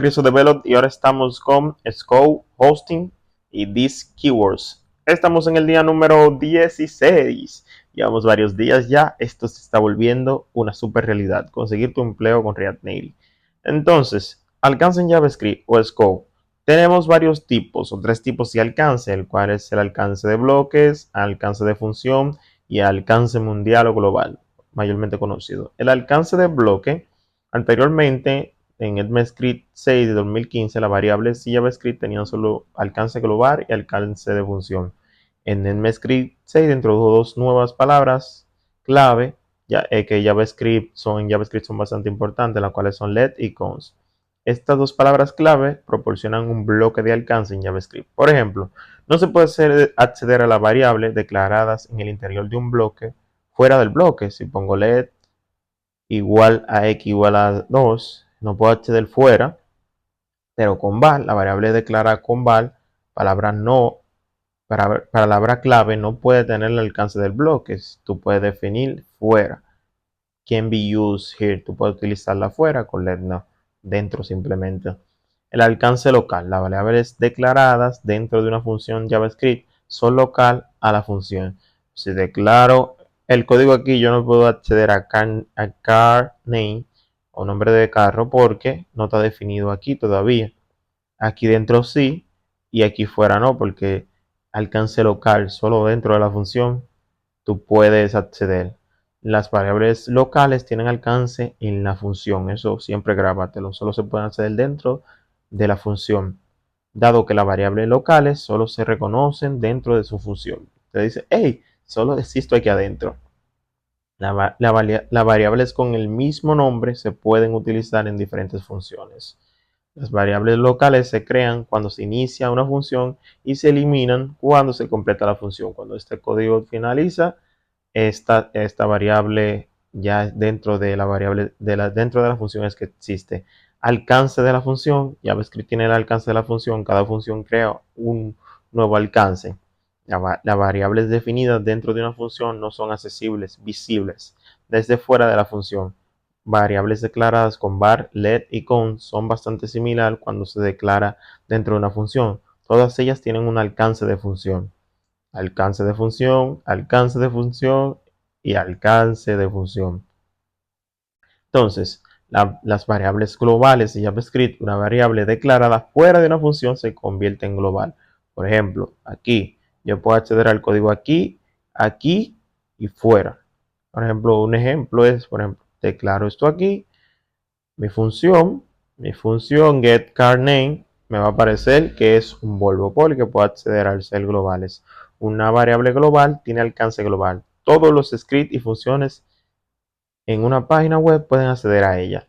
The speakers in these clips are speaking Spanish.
Cristo Develop y ahora estamos con Scope Hosting y These Keywords. Estamos en el día número 16. Llevamos varios días ya. Esto se está volviendo una super realidad. Conseguir tu empleo con React Native. Entonces, alcance en JavaScript o Scope. Tenemos varios tipos o tres tipos de alcance, el cual es el alcance de bloques, alcance de función y alcance mundial o global, mayormente conocido. El alcance de bloque, anteriormente en ECMAScript 6 de 2015, las variables JavaScript tenían solo alcance global y alcance de función. En ECMAScript 6 introdujo dos nuevas palabras clave que en JavaScript son bastante importantes, las cuales son let y cons. Estas dos palabras clave proporcionan un bloque de alcance en JavaScript. Por ejemplo, no se puede acceder a las variables declaradas en el interior de un bloque fuera del bloque. Si pongo let igual a x igual a 2, no puedo acceder fuera, pero con val, la variable declarada con val, palabra clave no puede tener el alcance del bloque. Tú puedes definir fuera. Can be used here. Tú puedes utilizarla fuera con let no. Dentro simplemente. El alcance local. Las variables declaradas dentro de una función JavaScript son local a la función. Si declaro el código aquí, yo no puedo acceder a car name o nombre de carro porque no está definido aquí todavía. Aquí dentro sí y aquí fuera no, porque alcance local solo dentro de la función tú puedes acceder. Las variables locales tienen alcance en la función, eso siempre grábatelo, solo se pueden acceder dentro de la función, dado que las variables locales solo se reconocen dentro de su función. Te dice, hey, solo existo aquí adentro. Las variables con el mismo nombre se pueden utilizar en diferentes funciones. Las variables locales se crean cuando se inicia una función y se eliminan cuando se completa la función. Cuando este código finaliza, esta variable ya dentro de la variable dentro de la función es que existe. Alcance de la función, JavaScript tiene el alcance de la función, cada función crea un nuevo alcance. Las variables definidas dentro de una función no son accesibles, visibles desde fuera de la función. Variables declaradas con var, let y cons son bastante similares cuando se declara dentro de una función. Todas ellas tienen un alcance de función. Alcance de función, alcance de función y alcance de función. Entonces, las variables globales de JavaScript, una variable declarada fuera de una función se convierte en global. Por ejemplo, aquí yo puedo acceder al código aquí, aquí y fuera. Por ejemplo, un ejemplo es, por ejemplo, declaro esto aquí, mi función getCarName me va a aparecer que es un Volvo Poli que puedo acceder al ser globales. Una variable global tiene alcance global. Todos los scripts y funciones en una página web pueden acceder a ella.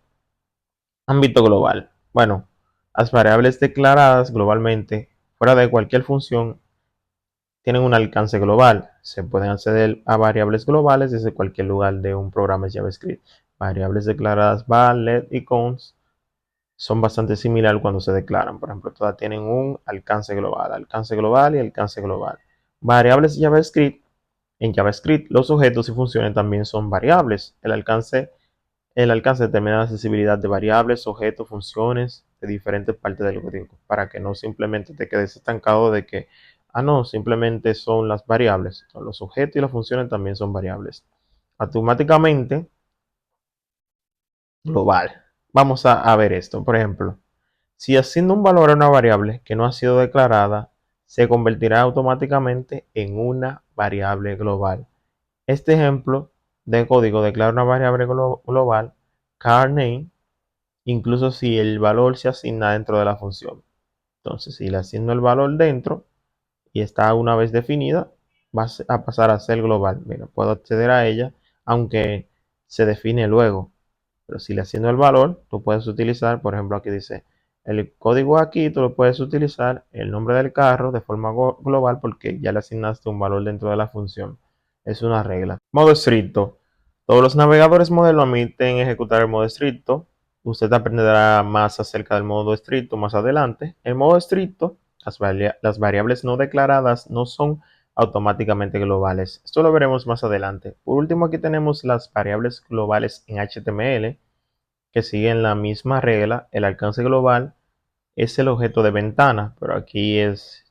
Ámbito global. Bueno, las variables declaradas globalmente fuera de cualquier función tienen un alcance global. Se pueden acceder a variables globales desde cualquier lugar de un programa de JavaScript. Variables declaradas val, let y cons son bastante similares cuando se declaran. Por ejemplo, todas tienen un alcance global y alcance global. Variables de JavaScript. En JavaScript, los objetos y funciones también son variables. El alcance determina la accesibilidad de variables, objetos, funciones de diferentes partes del código, para que no simplemente te quedes estancado de que, no, simplemente son las variables. Los objetos y las funciones también son variables. Automáticamente, global. Vamos a ver esto. Por ejemplo, si asignando un valor a una variable que no ha sido declarada, se convertirá automáticamente en una variable global. Este ejemplo de código declara una variable global, carName, incluso si el valor se asigna dentro de la función. Entonces, si le asigno el valor dentro y está una vez definida, va a pasar a ser global. Mira, puedo acceder a ella, aunque se define luego. Pero si le asigno el valor, tú puedes utilizar, por ejemplo, aquí dice, el código aquí, tú lo puedes utilizar, el nombre del carro de forma global porque ya le asignaste un valor dentro de la función. Es una regla. Modo estricto. Todos los navegadores modernos admiten ejecutar el modo estricto. Usted aprenderá más acerca del modo estricto más adelante. El modo estricto, las variables no declaradas no son automáticamente globales. Esto lo veremos más adelante. Por último, aquí tenemos las variables globales en HTML que siguen la misma regla. El alcance global es el objeto de ventana, pero aquí es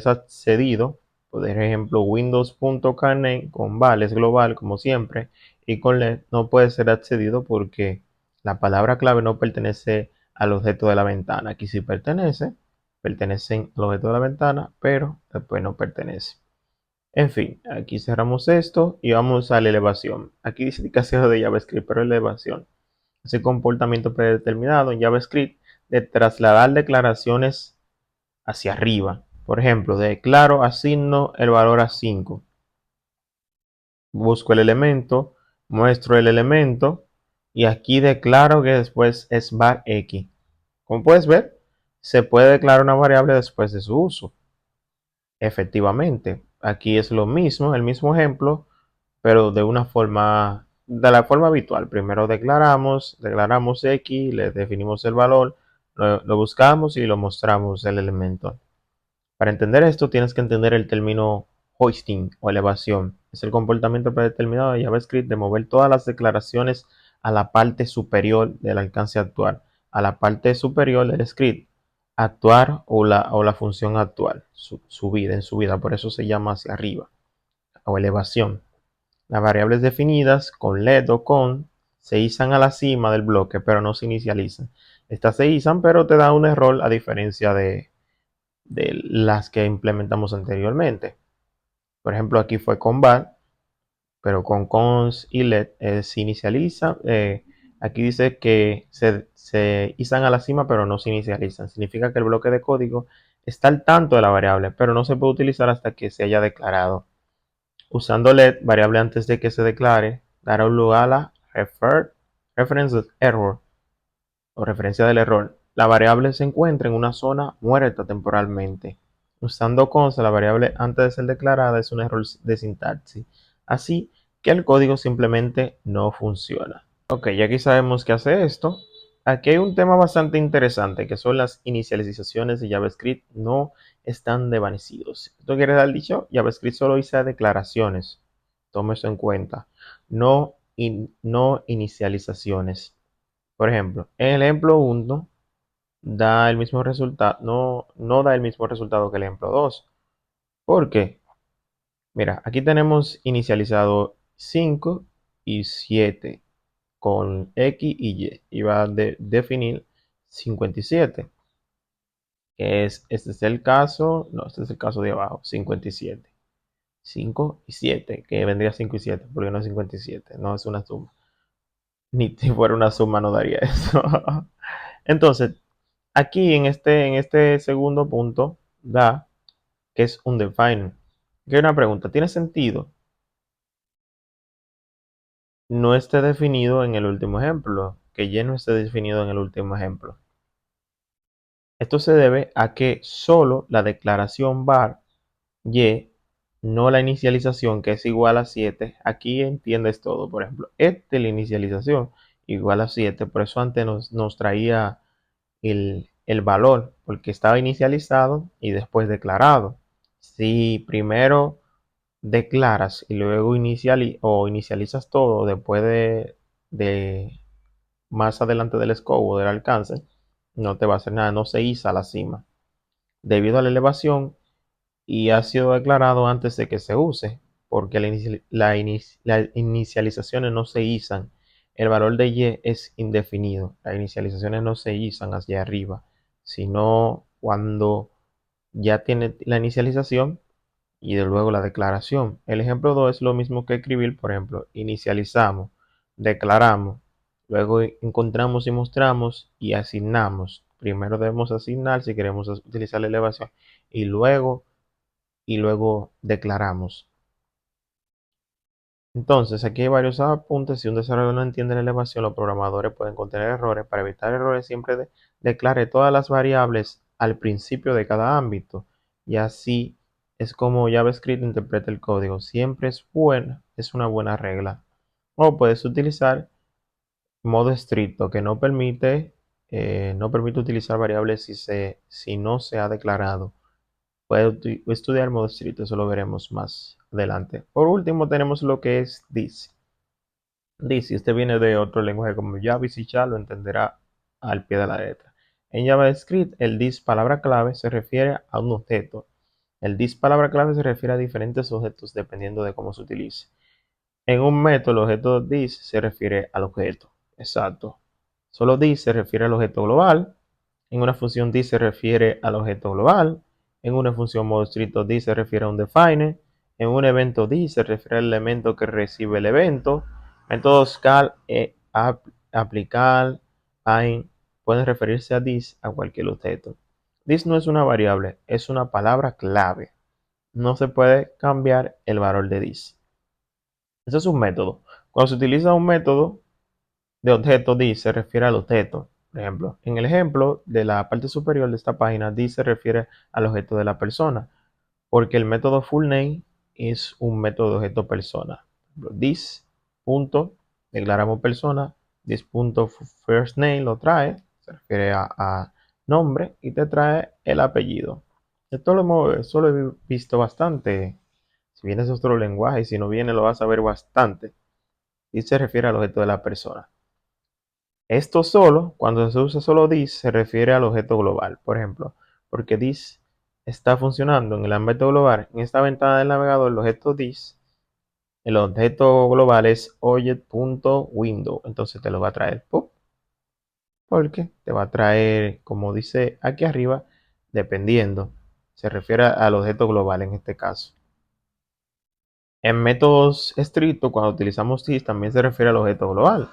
accedido. Por ejemplo, Windows.kernel con val es global, como siempre, y con LED no puede ser accedido porque la palabra clave no pertenece al objeto de la ventana. Aquí sí pertenecen al objeto de la ventana, pero después no pertenece. En fin, aquí cerramos esto y vamos a la elevación. Aquí dice caso de JavaScript, pero elevación. Ese comportamiento predeterminado en JavaScript de trasladar declaraciones hacia arriba. Por ejemplo, declaro, asigno el valor a 5. Busco el elemento, muestro el elemento y aquí declaro que después es var x. Como puedes ver, se puede declarar una variable después de su uso. Efectivamente, aquí es lo mismo, el mismo ejemplo, pero de la forma habitual. Primero declaramos x, le definimos el valor, lo buscamos y lo mostramos el elemento. Para entender esto tienes que entender el término hoisting o elevación. Es el comportamiento predeterminado de JavaScript de mover todas las declaraciones a la parte superior del alcance actual, a la parte superior del script, actuar o la función actual, subida en subida, por eso se llama hacia arriba o elevación. Las variables definidas con LED o con se izan a la cima del bloque, pero no se inicializan. Estas se izan, pero te da un error a diferencia de las que implementamos anteriormente. Por ejemplo, aquí fue con var, pero con cons y let se inicializa. Aquí dice que se izan a la cima, pero no se inicializan. Significa que el bloque de código está al tanto de la variable, pero no se puede utilizar hasta que se haya declarado. Usando let, variable antes de que se declare, dará un lugar a la reference error o referencia del error. La variable se encuentra en una zona muerta temporalmente. Usando const, la variable antes de ser declarada es un error de sintaxis, así que el código simplemente no funciona. Ok, ya que sabemos que hace esto, aquí hay un tema bastante interesante que son las inicializaciones de JavaScript no están desvanecidos. Esto quiere dar dicho, JavaScript solo dice declaraciones. Tome eso en cuenta. No inicializaciones. Por ejemplo, en el ejemplo 1 da el mismo resultado, no da el mismo resultado que el ejemplo 2. ¿Por qué? Mira, aquí tenemos inicializado 5 y 7 con X y Y. Y va a definir 57. Este es el caso, no, este es el caso de abajo, 57. 5 y 7, que vendría 5 y 7, porque no es 57, no es una suma. Ni si fuera una suma no daría eso. Entonces, aquí en este segundo punto da que es un define. Que una pregunta, ¿tiene sentido? No esté definido en el último ejemplo, que Y no esté definido en el último ejemplo. Esto se debe a que solo la declaración var y, no la inicialización, que es igual a 7. Aquí entiendes todo. Por ejemplo, la inicialización igual a 7. Por eso antes nos traía el valor, porque estaba inicializado y después declarado. Si primero declaras y luego inicializas todo después de más adelante del scope o del alcance, no te va a hacer nada, no se iza a la cima. Debido a la elevación, y ha sido declarado antes de que se use, porque las inicializaciones no se izan. El valor de Y es indefinido. Las inicializaciones no se izan hacia arriba, sino cuando ya tiene la inicialización y de luego la declaración. El ejemplo 2 es lo mismo que escribir, por ejemplo, inicializamos, declaramos, luego encontramos y mostramos y asignamos. Primero debemos asignar si queremos utilizar la elevación y luego declaramos. Entonces, aquí hay varios apuntes. Si un desarrollador no entiende la elevación, los programadores pueden contener errores. Para evitar errores, siempre declare todas las variables al principio de cada ámbito. Y así es como JavaScript interpreta el código. Siempre es una buena regla. O puedes utilizar modo estricto que no permite utilizar variables si no se ha declarado. Puede estudiar modo estricto, eso lo veremos más adelante. Por último, tenemos lo que es this. This, si este viene de otro lenguaje como Java y C# lo entenderá al pie de la letra. En JavaScript, el this palabra clave se refiere a un objeto. El this palabra clave se refiere a diferentes objetos dependiendo de cómo se utilice. En un método, el objeto this se refiere al objeto. Exacto. Solo this se refiere al objeto global. En una función this se refiere al objeto global. En una función modo estricto this se refiere a un define. En un evento this se refiere al elemento que recibe el evento. Métodos call, aplicar, find pueden referirse a this a cualquier objeto. This no es una variable, es una palabra clave. No se puede cambiar el valor de this. Eso es un método. Cuando se utiliza un método de objeto this se refiere al objeto. Por ejemplo, en el ejemplo de la parte superior de esta página, this se refiere al objeto de la persona, porque el método fullName es un método de objeto persona. This punto, declaramos persona, this punto firstName lo trae, se refiere a nombre y te trae el apellido. Esto lo he visto bastante. Si viene es otro lenguaje y si no viene lo vas a ver bastante. Y se refiere al objeto de la persona. Esto solo, cuando se usa solo this, se refiere al objeto global. Por ejemplo, porque this está funcionando en el ámbito global. En esta ventana del navegador, el objeto this, el objeto global es object.window. Entonces te lo va a traer pop, porque te va a traer, como dice aquí arriba, dependiendo. Se refiere al objeto global en este caso. En métodos estrictos, cuando utilizamos this, también se refiere al objeto global.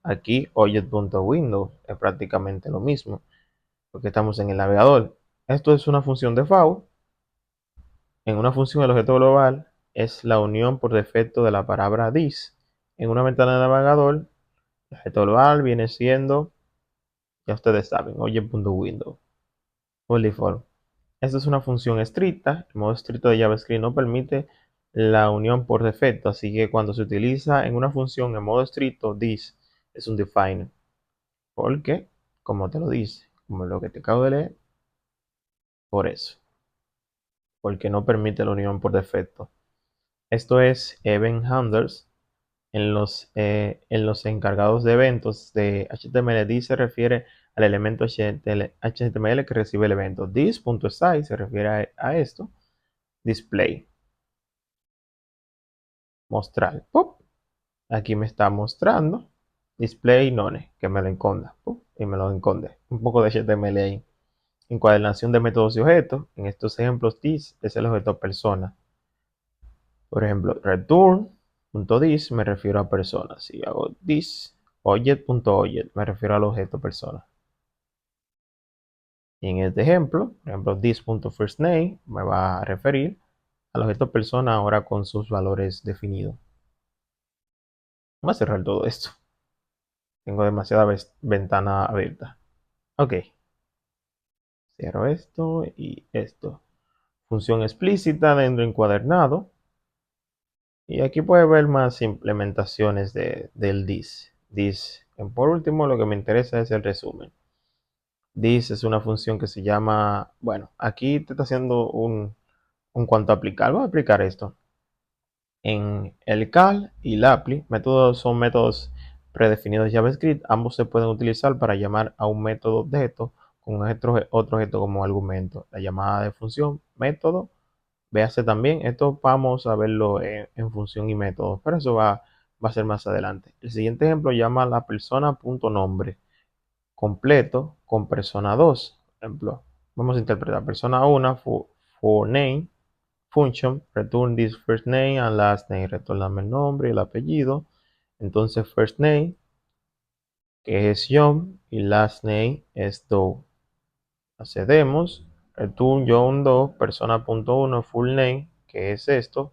Aquí object.window es prácticamente lo mismo, porque estamos en el navegador. Esto es una función de FAU. En una función el objeto global es la unión por defecto de la palabra this. En una ventana de navegador, el objeto global viene siendo, ya ustedes saben, object.window. Por default. Esta es una función estricta. El modo estricto de JavaScript no permite la unión por defecto, así que cuando se utiliza en una función en modo estricto, this es un define. Porque, como te lo dice, como lo que te acabo de leer, por eso. Porque no permite la unión por defecto. Esto es event handlers. En los encargados de eventos de HTML, this se refiere al elemento HTML que recibe el evento. This.style se refiere a esto. Display. Mostrar. ¡Pop! Aquí me está mostrando. Display none, que me lo enconda. ¡Pop! Y me lo enconde. Un poco de HTML ahí. Encuadernación de métodos y objetos. En estos ejemplos, this es el objeto persona. Por ejemplo, return.this me refiero a persona. Si hago this, object.object me refiero al objeto persona. Y en este ejemplo, por ejemplo, this.firstName me va a referir al objeto persona ahora con sus valores definidos. Vamos a cerrar todo esto. Tengo demasiada ventana abierta. Ok. Cierro esto y esto. Función explícita dentro encuadernado. Y aquí puede ver más implementaciones del this. Por último, lo que me interesa es el resumen. This es una función que se llama, bueno, aquí te está haciendo un cuanto a aplicar. Voy a aplicar esto. En el cal y el apply, métodos son métodos predefinidos de JavaScript. Ambos se pueden utilizar para llamar a un método objeto con otro objeto como argumento. La llamada de función, método. Véase también, esto vamos a verlo en función y método, pero eso va a ser más adelante. El siguiente ejemplo llama la persona.nombre completo con persona 2. Por ejemplo, vamos a interpretar persona 1 for name function, return this first name and last name, retorname el nombre y el apellido. Entonces first name, que es John, y last name es Doe. Accedemos, return John Doe, persona.1 full name, que es esto.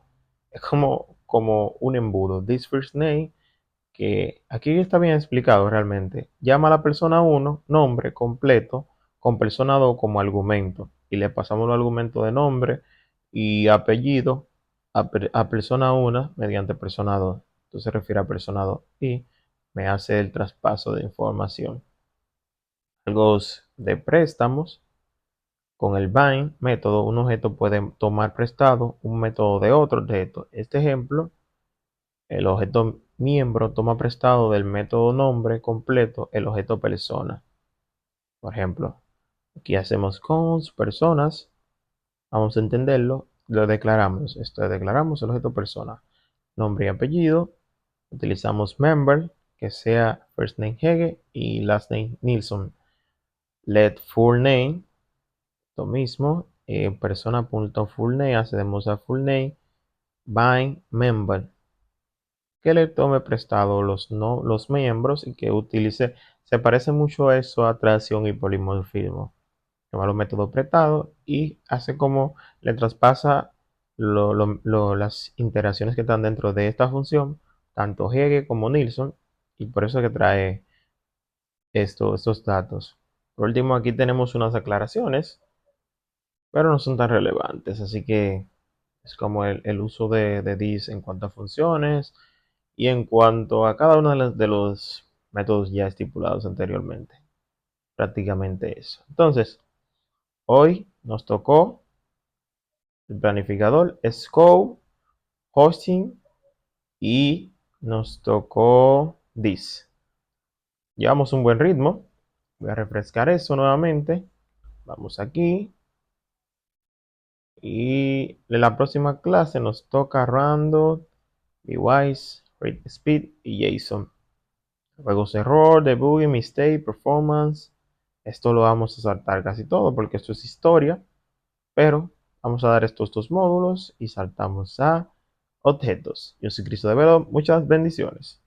Es como un embudo. This first name, que aquí está bien explicado realmente. Llama a la persona 1, nombre completo, con persona 2 como argumento. Y le pasamos los argumentos de nombre y apellido a persona 1 mediante persona 2. Entonces se refiere a persona 2 y me hace el traspaso de información. Algo de préstamos. Con el bind método, un objeto puede tomar prestado un método de otro objeto. Este ejemplo, el objeto miembro toma prestado del método nombre completo el objeto persona. Por ejemplo, aquí hacemos cons personas, vamos a entenderlo, lo declaramos. Esto declaramos el objeto persona, nombre y apellido. Utilizamos member, que sea first name Hege y last name Nilsson. Let full name, lo mismo, persona.fullname, accedemos a full name, bind member, que le tome prestado los miembros y que utilice, se parece mucho a eso, atracción y polimorfismo. Toma los métodos prestados y hace como le traspasa las interacciones que están dentro de esta función, tanto Hege como Nilsson, y por eso es que trae estos datos. Por último, aquí tenemos unas aclaraciones, pero no son tan relevantes, así que es como el uso de this en cuanto a funciones y en cuanto a cada uno de los métodos ya estipulados anteriormente. Prácticamente eso. Entonces, hoy nos tocó el planificador, scope, hosting y nos tocó this. Llevamos un buen ritmo. Voy a refrescar eso nuevamente. Vamos aquí. Y en la próxima clase nos toca Random, Bewise, Rate Speed y JSON. Juegos error, debugging, mistake, performance. Esto lo vamos a saltar casi todo porque esto es historia. Pero vamos a dar estos dos módulos y saltamos a objetos. Yo soy Cristo de Velo. Muchas bendiciones.